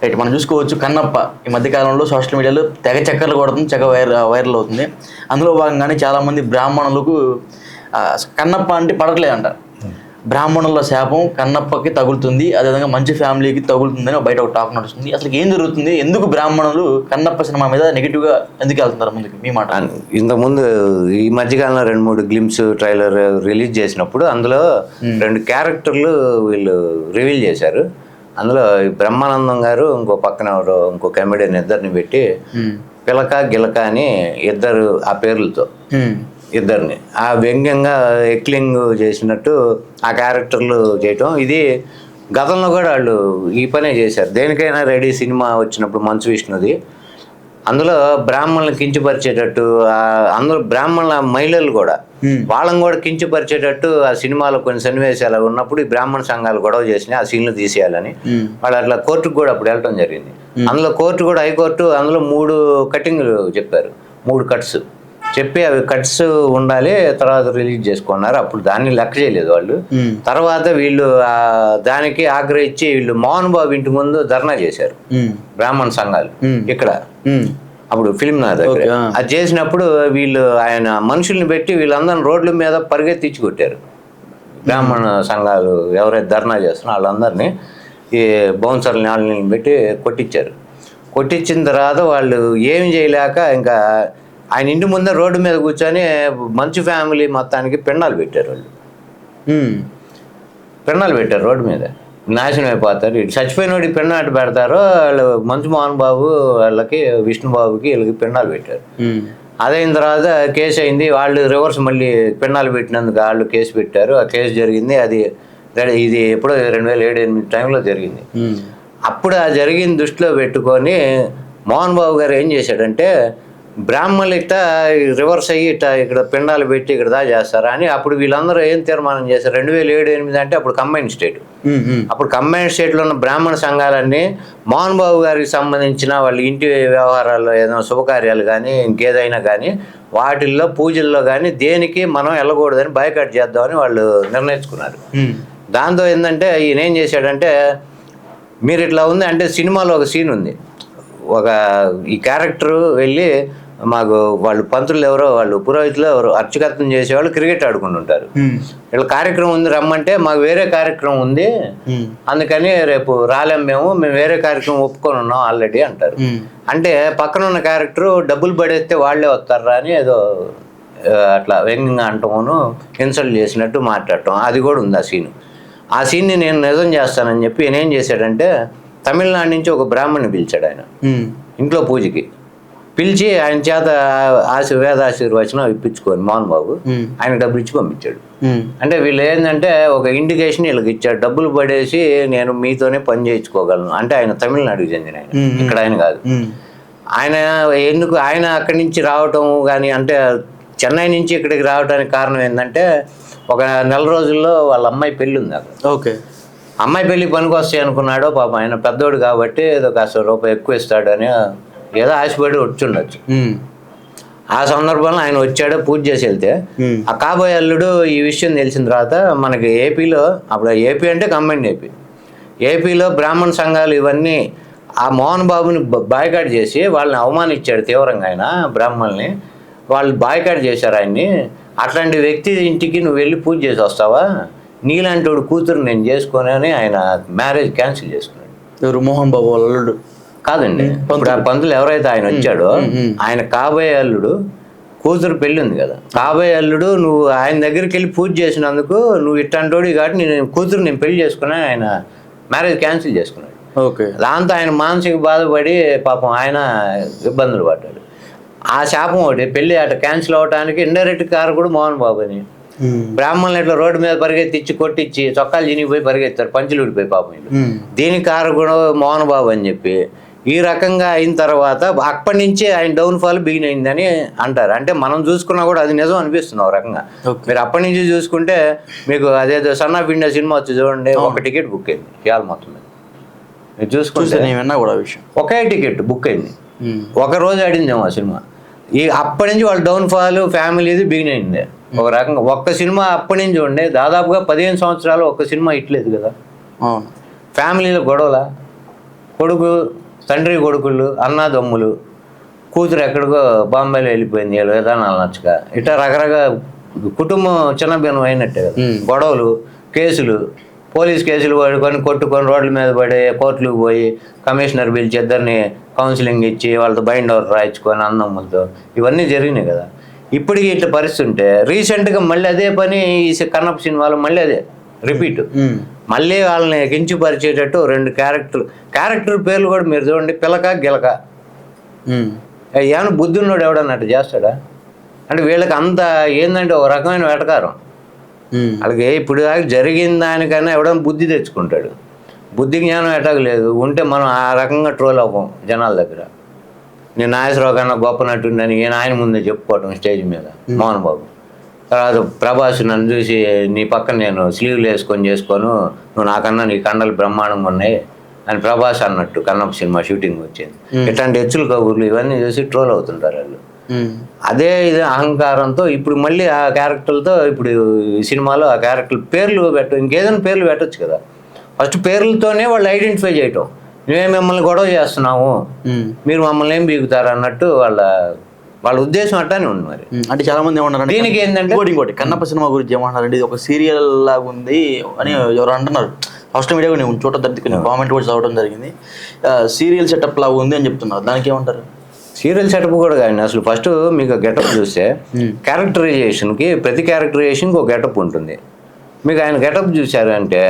Right, మనం చూసుకోవచ్చు కన్నప్ప ఈ మధ్యకాలంలో సోషల్ మీడియాలో తెగ చక్కర్లు కొడుతుంది, తెగ వైరల్ అవుతుంది. అందులో భాగంగానే చాలామంది బ్రాహ్మణులకు కన్నప్ప అంటే పడట్లేదంట. బ్రాహ్మణుల శాపం కన్నప్పకి తగులుతుంది, అదేవిధంగా మంచి ఫ్యామిలీకి తగులుతుందని బయట ఒక టాక్ నడుస్తుంది. అసలు ఏం జరుగుతుంది, ఎందుకు బ్రాహ్మణులు కన్నప్ప సినిమా మీద నెగిటివ్గా ఎందుకు వెళ్తున్నారు ముందుకు, మీ మాట? ఇంతకుముందు ఈ మధ్యకాలంలో 2-3 గ్లిమ్స్ ట్రైలర్ రిలీజ్ చేసినప్పుడు అందులో 2 క్యారెక్టర్లు వీళ్ళు రివీల్ చేశారు. అందులో బ్రహ్మానందం గారు ఇంకో పక్కన ఇంకో కమెడియన్ ఇద్దరిని పెట్టి పిలక గిలక అని ఇద్దరు ఆ పేర్లతో ఇద్దరిని ఆ వ్యంగ్యంగా ఎక్లింగ్ చేసినట్టు ఆ క్యారెక్టర్లు చేయటం. ఇది గతంలో కూడా వాళ్ళు ఈ పనే చేశారు. దేనికైనా రెడీ సినిమా వచ్చినప్పుడు మంచు విష్ణుది, అందులో బ్రాహ్మణులను కించపరిచేటట్టు, అందులో బ్రాహ్మణుల మహిళలు కూడా వాళ్ళని కూడా కించపరిచేటట్టు ఆ సినిమాలో కొన్ని సన్నివేశాలు ఉన్నప్పుడు ఈ బ్రాహ్మణ సంఘాలు గొడవ చేసినాయి, ఆ సీన్లు తీసేయాలని వాళ్ళు అట్లా కోర్టుకు కూడా అప్పుడు వెళ్ళటం జరిగింది. అందులో కోర్టు కూడా హైకోర్టు అందులో 3 కటింగ్లు చెప్పారు, 3 కట్స్ చెప్పి అవి కట్స్ ఉండాలి, తర్వాత రిలీజ్ చేసుకున్నారు. అప్పుడు దాన్ని లెక్క చేయలేదు వాళ్ళు. తర్వాత వీళ్ళు దానికి ఆగ్రహించి వీళ్ళు మోహన్ బాబు ఇంటి ముందు ధర్నా చేశారు బ్రాహ్మణ సంఘాలు ఇక్కడ, అప్పుడు ఫిల్మ్ నా దగ్గర. అది చేసినప్పుడు వీళ్ళు ఆయన మనుషుల్ని పెట్టి వీళ్ళందరిని రోడ్ల మీద పరిగెత్తించి కొట్టారు. బ్రాహ్మణ సంఘాలు ఎవరైతే ధర్నా చేస్తున్నారో వాళ్ళందరినీ ఈ బౌన్సర్ని వాళ్ళని పెట్టి కొట్టించారు. కొట్టించిన తర్వాత వాళ్ళు ఏమి చేయలేక ఇంకా ఆయన ఇంటి ముందే రోడ్డు మీద కూర్చొని మంచు ఫ్యామిలీ మొత్తానికి పెండాలు పెట్టారు. వాళ్ళు పెండాలు పెట్టారు రోడ్డు మీద, నాశనం అయిపోతారు. ఇటు చచ్చిపోయినోడికి పెన్నాటు పెడతారో వాళ్ళు మంచు మోహన్ బాబు వాళ్ళకి విష్ణుబాబుకి వీళ్ళకి పెండాలు పెట్టారు. అదైన తర్వాత కేసు అయింది. వాళ్ళు రివర్స్ మళ్ళీ పెన్నాలు పెట్టినందుకు వాళ్ళు కేసు పెట్టారు. ఆ కేసు జరిగింది. ఇది ఎప్పుడో 2007-8 టైంలో జరిగింది. అప్పుడు ఆ జరిగిన దృష్టిలో పెట్టుకొని మోహన్ బాబు గారు ఏం చేశాడంటే బ్రాహ్మణులు ఇట్టా రివర్స్ అయ్యి ఇట్టా ఇక్కడ పిండాలు పెట్టి ఇక్కడ దా చేస్తారా అని అప్పుడు వీళ్ళందరూ ఏం తీర్మానం చేశారు, 2007-8 అంటే అప్పుడు కంబైన్ స్టేట్. అప్పుడు కంబైన్ స్టేట్లో ఉన్న బ్రాహ్మణ సంఘాలన్నీ మోహన్ బాబు గారికి సంబంధించిన వాళ్ళ ఇంటి వ్యవహారాల్లో ఏదైనా శుభకార్యాలు కానీ ఇంకేదైనా కానీ వాటిల్లో పూజల్లో కానీ దేనికి మనం వెళ్ళకూడదని బాయ్కాట్ చేద్దామని వాళ్ళు నిర్ణయించుకున్నారు. దాంతో ఏంటంటే ఈయన ఏం చేశాడంటే మీరు ఇట్లా ఉంది అంటే సినిమాలో ఒక సీన్ ఉంది, ఈ క్యారెక్టర్ వెళ్ళి మాకు వాళ్ళు పంతులు ఎవరో వాళ్ళు పురోహితులు ఎవరో అర్చకత్వం చేసేవాళ్ళు క్రికెట్ ఆడుకుంటుంటారు, వీళ్ళ కార్యక్రమం ఉంది రమ్మంటే మాకు వేరే కార్యక్రమం ఉంది అందుకని రేపు రాలేం మేము వేరే కార్యక్రమం ఒప్పుకొని ఉన్నాం ఆల్రెడీ అంటారు. అంటే పక్కన ఉన్న క్యారెక్టర్ డబ్బులు పడేస్తే వాళ్ళే వస్తారా అని ఏదో అట్లా వ్యంగ్యంగా అంటామును ఇన్సల్ట్ చేసినట్టు మాట్లాడటం అది కూడా ఉంది. ఆ సీన్ని నేను నిజం చేస్తానని చెప్పి ఈయన ఏం చేశాడంటే తమిళనాడు నుంచి ఒక బ్రాహ్మణ్ని పిలిచాడు. ఆయన ఇంట్లో పూజకి పిలిచి ఆయన చేత వేదాశీర్వచనం ఇప్పించుకొని మోహన్ బాబు ఆయన డబ్బులు ఇచ్చి పంపించాడు. అంటే వీళ్ళు ఏంటంటే ఒక ఇండికేషన్ వీళ్ళకి ఇచ్చాడు, డబ్బులు పడేసి నేను మీతోనే పని చేయించుకోగలను అంటే. ఆయన తమిళనాడుకి చెందిన ఆయన, ఇక్కడ ఆయన కాదు. ఆయన ఎందుకు ఆయన అక్కడి నుంచి రావటం కానీ అంటే చెన్నై నుంచి ఇక్కడికి రావడానికి కారణం ఏంటంటే ఒక 4 రోజుల్లో వాళ్ళ అమ్మాయి పెళ్ళి ఉంది అక్కడ. ఓకే, అమ్మాయి పెళ్ళికి పనికి వస్తాయి అనుకున్నాడో పాపం, ఆయన పెద్దోడు కాబట్టి ఏదో కాస్త రూపాయి ఎక్కువ ఇస్తాడు అని ఏదో ఆశపడి వచ్చుండొచ్చు. ఆ సందర్భంలో ఆయన వచ్చాడు, పూజ చేసి వెళ్తే ఆ కాబోయే అల్లుడు ఈ విషయం తెలిసిన తర్వాత మనకి ఏపీలో, అప్పుడు ఏపీ అంటే కంబైన్ ఏపీలో బ్రాహ్మణ సంఘాలు ఇవన్నీ ఆ మోహన్ బాబుని బాయ్కాట్ చేసి వాళ్ళని అవమానించాడు తీవ్రంగా. ఆయన బ్రాహ్మణుల్ని వాళ్ళు బాయ్కాట్ చేశారు ఆయన్ని. అట్లాంటి వ్యక్తి ఇంటికి నువ్వు వెళ్ళి పూజ చేసి వస్తావా, నీలాంటి వాడు కూతురు నేను చేసుకొని అని ఆయన మ్యారేజ్ క్యాన్సిల్ చేసుకున్నాడు. ఎవరు? మోహన్ బాబు అల్లుడు కాదండి, ఇప్పుడు ఆ పంతులు ఎవరైతే ఆయన వచ్చాడో ఆయన కాబోయే అల్లుడు కూతురు పెళ్ళి ఉంది కదా, కాబోయే అల్లుడు నువ్వు ఆయన దగ్గరికి వెళ్ళి పూజ చేసినందుకు నువ్వు ఇట్లాంటోడి కాబట్టి నేను పెళ్లి చేసుకుని ఆయన మ్యారేజ్ క్యాన్సిల్ చేసుకున్నాడు. ఓకే, దాంతో ఆయన మానసిక బాధపడి పాపం ఆయన ఇబ్బందులు పడ్డాడు. ఆ శాపం ఒకటి పెళ్లి అట క్యాన్సిల్ అవడానికి ఇండైరెక్ట్ కారకుడు మోహన్ బాబు అని. బ్రాహ్మణులు ఇట్లా రోడ్డు మీద పరిగెత్తిచ్చి కొట్టించి చొక్కాలు చినిగిపోయి పరిగెత్తారు, పంచులు ఊడిపోయి పాపం వీళ్ళు. దీనికి కారకుడు మోహన్ బాబు అని చెప్పి ఈ రకంగా అయిన తర్వాత అప్పటి నుంచి ఆయన డౌన్ఫాల్ బిగిన్ అయిందని అంటారు. అంటే మనం చూసుకున్నా కూడా అది నిజం అనిపిస్తుంది ఒక రకంగా. మీరు అప్పటి నుంచి చూసుకుంటే మీకు అదేదో సన్ ఆఫ్ ఇండియా సినిమా వచ్చి చూడండి, ఒక టికెట్ బుక్ అయింది ఇవాళ మొత్తం మీద. మీరు చూసుకుంటే ఒకే టికెట్ బుక్ అయింది, ఒక రోజు ఆడిందేమో ఆ సినిమా. అప్పటి నుంచి వాళ్ళ డౌన్ఫాల్ ఫ్యామిలీది బిగిన్ అయింది ఒక రకంగా. ఒక్క సినిమా అప్పటి నుంచి ఉండే దాదాపుగా 15 సంవత్సరాలు ఒక్క సినిమా ఇట్లేదు కదా. ఫ్యామిలీలో గొడవల కొడుకు తండ్రి కొడుకులు అన్నాదమ్ములు, కూతురు ఎక్కడికో బాంబేలో వెళ్ళిపోయింది వీళ్ళ విధానాలు నచ్చక, ఇట్లా రకరకాల కుటుంబం చిన్నభిన్నం అయినట్టే కదా. గొడవలు, కేసులు, పోలీస్ కేసులు పడుకొని కొట్టుకొని రోడ్ల మీద పడి కోర్టులకు పోయి కమిషనర్ పిలిచి ఇద్దరిని కౌన్సిలింగ్ ఇచ్చి వాళ్ళతో బైండ్ ఓవర్ రాయించుకొని అన్నమ్ములతో ఇవన్నీ జరిగినాయి కదా. ఇప్పటికీ ఇట్లా పరిస్థితి ఉంటే రీసెంట్గా మళ్ళీ అదే పని ఈ కన్నప్ప సినిమాలో మళ్ళీ అదే రిపీట్. మళ్ళీ వాళ్ళని కించపరిచేటట్టు 2 క్యారెక్టర్ పేర్లు కూడా మీరు చూడండి, పిలక గిలక. ఏమన్నా బుద్ధి ఉన్నాడు ఎవడన్నట్టు చేస్తాడా? అంటే వీళ్ళకి అంత ఏంటంటే ఒక రకమైన వెటకారం. అలాగే ఇప్పుడు దాకా జరిగిన దానికన్నా ఎవడన్నా బుద్ధి తెచ్చుకుంటాడు. బుద్ధి జ్ఞానం ఎటాకు లేదు. ఉంటే మనం ఆ రకంగా ట్రోల్ అవ్వం జనాల దగ్గర. నేను నాగేశ్వరరావు కన్నా గొప్ప నటుండని ఆయన ముందే చెప్పుకోవటం స్టేజ్ మీద మోహన్ బాబు. తర్వాత ప్రభాస్ నన్ను చూసి నీ పక్కన నేను స్లీవ్లు వేసుకొని చేసుకోను, నువ్వు నాకన్నా నీ కండలు బ్రహ్మాండంగా ఉన్నాయి అని ప్రభాస్ అన్నట్టు కన్నప్ప సినిమా షూటింగ్ వచ్చింది. ఇట్లాంటి హెచ్చులు కబుర్లు ఇవన్నీ చూసి ట్రోల్ అవుతుంటారు వాళ్ళు. అదే ఇది అహంకారంతో ఇప్పుడు మళ్ళీ ఆ క్యారెక్టర్లతో ఇప్పుడు ఈ సినిమాలో ఆ క్యారెక్టర్ పేర్లు ఇంకేదైనా పేర్లు పెట్టచ్చు కదా. ఫస్ట్ పేర్లతోనే వాళ్ళు ఐడెంటిఫై చేయటం, మేము మిమ్మల్ని గొడవ చేస్తున్నాము, మీరు మమ్మల్ని ఏం బీగుతారు అన్నట్టు వాళ్ళ ఉద్దేశం అట్లానే ఉంది. మరి అంటే చాలా మంది ఏమన్నారు దీనికి ఏంటంటే ఇంకోటి కన్నప్ప సినిమా గురించి ఏమంటున్నారంటే ఇది ఒక సీరియల్ లాగా ఉంది అని ఎవరు అంటున్నారు. సోషల్ మీడియా నేను చూడడం కామెంట్ కూడా చదవడం జరిగింది. సీరియల్ సెటప్ లాగా ఉంది అని చెప్తున్నారు. దానికి ఏమంటారు? సీరియల్ సెటప్ కూడా కానీ అసలు ఫస్ట్ మీకు గెటప్ చూస్తే క్యారెక్టరైజేషన్కి ప్రతి క్యారెక్టరైజేషన్కి ఒక గెటప్ ఉంటుంది. మీకు ఆయన గెటప్ చూసారు అంటే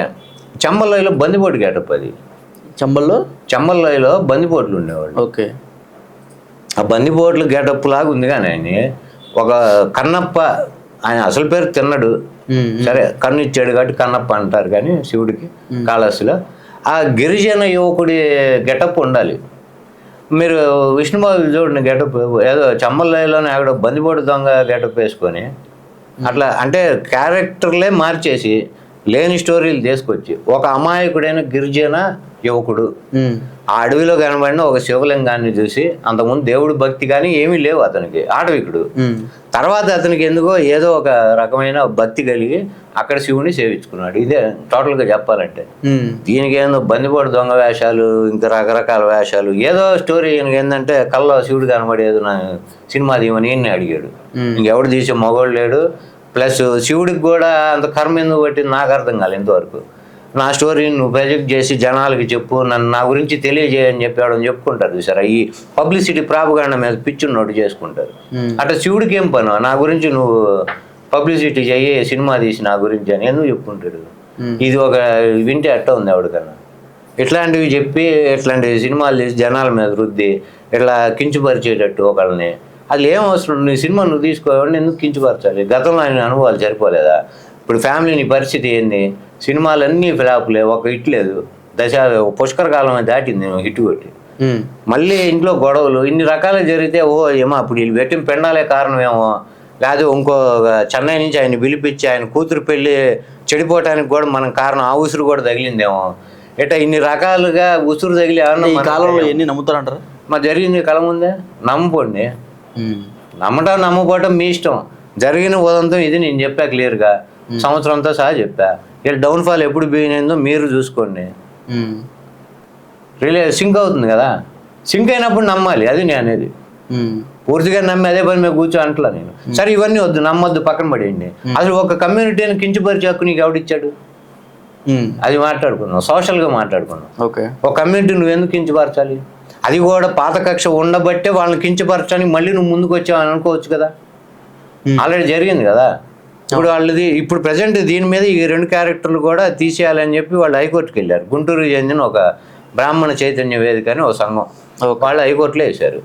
చంబల్లోయలో బందిపోటు గెటప్. అది చంబల్లోయలో బందిపోట్లు ఉండేవాళ్ళు. ఓకే, ఆ బందిపోట్లు గెటప్ లాగా ఉంది. కానీ ఆయన ఒక కన్నప్ప, ఆయన అసలు పేరు తిన్నడు, సరే కన్ను ఇచ్చాడు కాబట్టి కన్నప్ప అంటారు కానీ శివుడికి కాళహస్తిలో ఆ గిరిజన యువకుడి గెటప్ ఉండాలి. మీరు విష్ణుబాబు చూడండి గెటప్, ఏదో చమ్మల్లోనే ఆవిడ బందిపోటు దొంగ గెటప్ వేసుకొని అట్లా అంటే క్యారెక్టర్లే మార్చేసి లేని స్టోరీలు తీసుకొచ్చి ఒక అమాయకుడైన గిరిజన యువకుడు ఆ అడవిలో కనబడిన ఒక శివలింగాన్ని చూసి, అంతకుముందు దేవుడు భక్తి కానీ ఏమీ లేవు అతనికి, ఆటవికుడు. తర్వాత అతనికి ఎందుకో ఏదో ఒక రకమైన భక్తి కలిగి అక్కడ శివుని సేవించుకున్నాడు. ఇదే టోటల్గా చెప్పాలంటే. దీనికి ఏందో బందిపోటు దొంగ వేషాలు, ఇంకా రకరకాల వేషాలు, ఏదో స్టోరీ ఈయనకి ఏంటంటే కల్లో శివుడు కనబడేది నా సినిమా తీయమని ఈయన్ని అడిగాడు. ఇంకెవడు తీసే మగవాడు లేడు. ప్లస్ శివుడికి కూడా అంత కర్మ ఎందుకు పట్టింది నాకు అర్థం కాలేదు ఇంతవరకు. నా స్టోరీని నువ్వు ప్రొజెక్ట్ చేసి జనాలకి చెప్పు, నా గురించి తెలియజేయని చెప్పాడని చెప్పుకుంటారు చూసారా. ఈ పబ్లిసిటీ ప్రాపగాండా మీద పిచ్చుని నోటు చేసుకుంటారు. అట్లా శివుడికి ఏం పను, నా గురించి నువ్వు పబ్లిసిటీ చెయ్యి, సినిమా తీసి నా గురించి అని ఎందుకు చెప్పుకుంటాడు? ఇది ఒక వింటే అట్ట ఉంది ఎవరికన్నా. ఇట్లాంటివి చెప్పి ఇట్లాంటి సినిమాలు తీసి జనాల మీద రుద్ది ఇట్లా కించుపరిచేటట్టు ఒకళ్ళని, అది ఏం అవసరం? నీ సినిమా నువ్వు తీసుకోవాలని ఎందుకు కించుపరచాలి? గతంలో ఆయన అనుభవాలు సరిపోలేదా? ఇప్పుడు ఫ్యామిలీ నీ పరిస్థితి ఏంది? సినిమాలన్నీ ఫ్లాప్లే, ఒక హిట్ లేదు. పుష్కర కాలం దాటింది హిట్ కొట్టి. మళ్ళీ ఇంట్లో గొడవలు ఇన్ని రకాలు జరిగితే ఏమో అప్పుడు వీళ్ళు పెట్టిన పెండాలే కారణమేమో, లేదా ఇంకో చెన్నై నుంచి ఆయన పిలిపించి ఆయన కూతురు పెళ్ళి చెడిపోవటానికి కూడా మనం కారణం, ఆ ఉసురు కూడా తగిలిందేమో. ఇట్లా ఇన్ని రకాలుగా ఉసురు తగిలి ఈ కాలంలో ఎన్ని నమ్ముతారంటారు? మా జరిగింది కళ ముందే నమ్ముకోండి. నమ్మటం నమ్మకపోవటం మీ ఇష్టం. జరిగిన ఉదంతం ఇది నేను చెప్పా క్లియర్గా, సంవత్సరంతో సహా చెప్పా. ఇలా డౌన్ఫాల్ ఎప్పుడు బిగినైందో మీరు చూసుకోండి. సింక్ అవుతుంది కదా, సింక్ అయినప్పుడు నమ్మాలి. అది నేను అనేది. పూర్తిగా నమ్మి అదే పని మీద కూర్చో అంటలా నేను. సరే ఇవన్నీ వద్దు, నమ్మొద్దు, పక్కన పడేయండి. అసలు ఒక కమ్యూనిటీని కించపరిచే హక్కు నీకు ఎవడిచ్చాడు? అది మాట్లాడుకున్నాం, సోషల్గా మాట్లాడుకున్నాం. ఓకే, ఒక కమ్యూనిటీ నువ్వు ఎందుకు కించపరచాలి? అది కూడా పాత కక్ష ఉండబట్టే వాళ్ళని కించపరచడానికి మళ్ళీ నువ్వు ముందుకు వచ్చావు అని అనుకోవచ్చు కదా. ఆల్రెడీ జరిగింది కదా. ఇప్పుడు వాళ్ళది ఇప్పుడు ప్రజెంట్ దీని మీద ఈ 2 క్యారెక్టర్లు కూడా తీసేయాలని చెప్పి వాళ్ళు హైకోర్టుకి వెళ్ళారు. గుంటూరు చెందిన ఒక బ్రాహ్మణ చైతన్య వేదిక అని ఒక సంఘం, వాళ్ళు హైకోర్టులో వేశారు.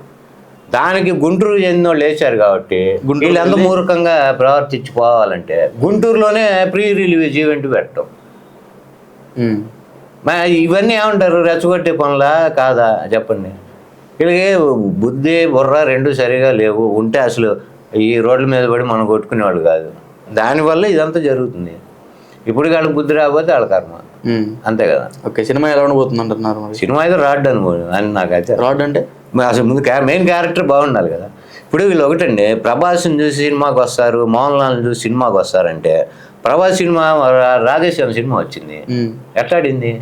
దానికి గుంటూరు చెందిన వాళ్ళు వేశారు కాబట్టి వీళ్ళు ఎంత మూర్ఖంగా ప్రవర్తించిపోవాలంటే గుంటూరులోనే ప్రీ రిలీజ్ ఈవెంట్ పెట్టడం. ఇవన్నీ ఏమంటారు? రెచ్చగొట్టే పనులా కాదా చెప్పండి? వీళ్ళకి బుద్ధి బుర్ర 2 సరిగా లేవు. ఉంటే అసలు ఈ రోడ్ల మీద పడి మనం కొట్టుకునేవాళ్ళు కాదు. దానివల్ల ఇదంతా జరుగుతుంది. ఇప్పుడు వాళ్ళకి బుద్ధి రాకపోతే వాళ్ళ కర్మ, అంతే కదా. ఓకే, సినిమా ఎలా ఉండబోతుంది అంటున్నారు? సినిమా అయితే రాడ్ అని నాకైతే. రాడ్ అంటే అసలు ముందు మెయిన్ క్యారెక్టర్ బాగుండాలి కదా. ఇప్పుడు వీళ్ళు ఒకటండి, ప్రభాస్ని చూసి సినిమాకి వస్తారు, మోహన్ లాల్ని చూసి సినిమాకి వస్తారంటే ప్రభాస్ సినిమా రాధేశ్యామ్ సినిమా వచ్చింది, ఎట్లాడింది?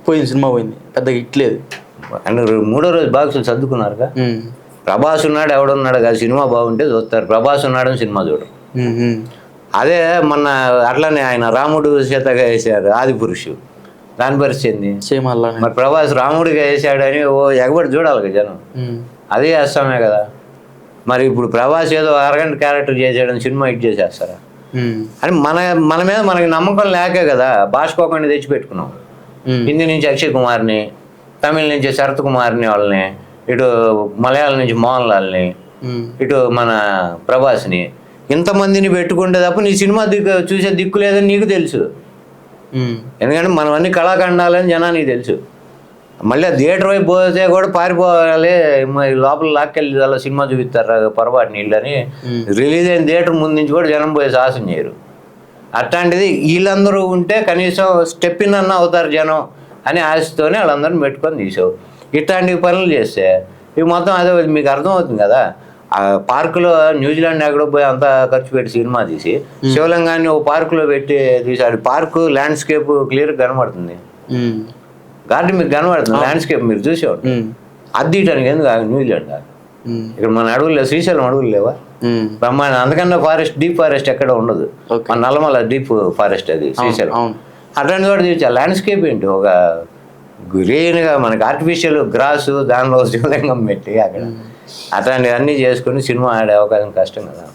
పోయింది, సినిమా పోయింది, పెద్దగా హిట్ లేదు. అండ్ మూడో రోజు బాక్సులు సర్దుకున్నారుగా. ప్రభాస్ ఉన్నాడు ఎవడున్నాడు కాదు, సినిమా బాగుంటే చూస్తారు. ప్రభాస్ ఉన్నాడని సినిమా చూడరు. అదే మొన్న అట్లనే ఆయన రాముడు సీతగా వేసాడు ఆది పురుషు, దాని పరిస్థితి ఏంది? సేమ్ అలా మరి ప్రభాస్ రాముడిగా వేసాడని ఎగబడి చూడాలి కదా జనం, అదే వేస్తామే కదా. మరి ఇప్పుడు ప్రభాస్ ఏదో అరగంట క్యారెక్టర్ చేసాడని సినిమా హిట్ చేసేస్తారా? అని మన మీద మనకి నమ్మకం లేకే కదా భాషకోకండి తెచ్చిపెట్టుకున్నాం. హిందీ నుంచి అక్షయ్ కుమార్ని, తమిళ నుంచి శరత్ కుమార్ని వాళ్ళని, ఇటు మలయాళం నుంచి మోహన్ లాల్ని, ఇటు మన ప్రభాస్ని, ఇంతమందిని పెట్టుకుంటే తప్ప నీ సినిమా చూసే దిక్కు లేదని నీకు తెలుసు. ఎందుకంటే మనం అన్ని కళాఖండాలని జనానికి తెలుసు. మళ్ళీ థియేటర్ వైపు పోతే కూడా పారిపోవాలి, లోపల లాక్కెళ్ళి అలా సినిమా చూపిస్తారు పొరపాటు నీళ్ళని. రిలీజ్ అయిన థియేటర్ ముందు నుంచి కూడా జనం పోయే సాహసం చేయరు. అట్లాంటిది వీళ్ళందరూ ఉంటే కనీసం స్టెప్ ఇన్ అన్న అవుతారు జనం అని ఆశతోనే వాళ్ళందరినీ పెట్టుకొని తీసావు. ఇట్లాంటి పనులు చేస్తే ఇవి మొత్తం అదే మీకు అర్థమవుతుంది కదా. ఆ పార్కులో న్యూజిలాండ్ ఎక్కడో పోయి అంతా ఖర్చు పెట్టి సినిమా తీసి శివలింగాన్ని ఓ పార్కులో పెట్టి తీసాడు. పార్కు ల్యాండ్స్కేప్ క్లియర్గా కనబడుతుంది, గార్డెన్ మీకు కనబడుతుంది, ల్యాండ్స్కేప్ మీరు చూసేవాడు. అది తీయటానికి ఎందుకు న్యూజిలాండ్? ఇక్కడ మన అడవులు శ్రీశైలం అడవులు లేవా బ్రహ్మాండ, అందుకన్నా ఫారెస్ట్ డీప్ ఫారెస్ట్ ఎక్కడ ఉండదు. మన నల్లమల డీప్ ఫారెస్ట్ అది శ్రీశైలం. అట్లాంటి కూడా తీర్చా. ల్యాండ్స్కేప్ ఏంటి ఒక గ్రీన్గా మనకి ఆర్టిఫిషియల్ గ్రాసు దానిలో శివలింగం పెట్టి అక్కడ అట్లాంటివన్నీ చేసుకుని సినిమా ఆడే అవకాశం కష్టం కదా.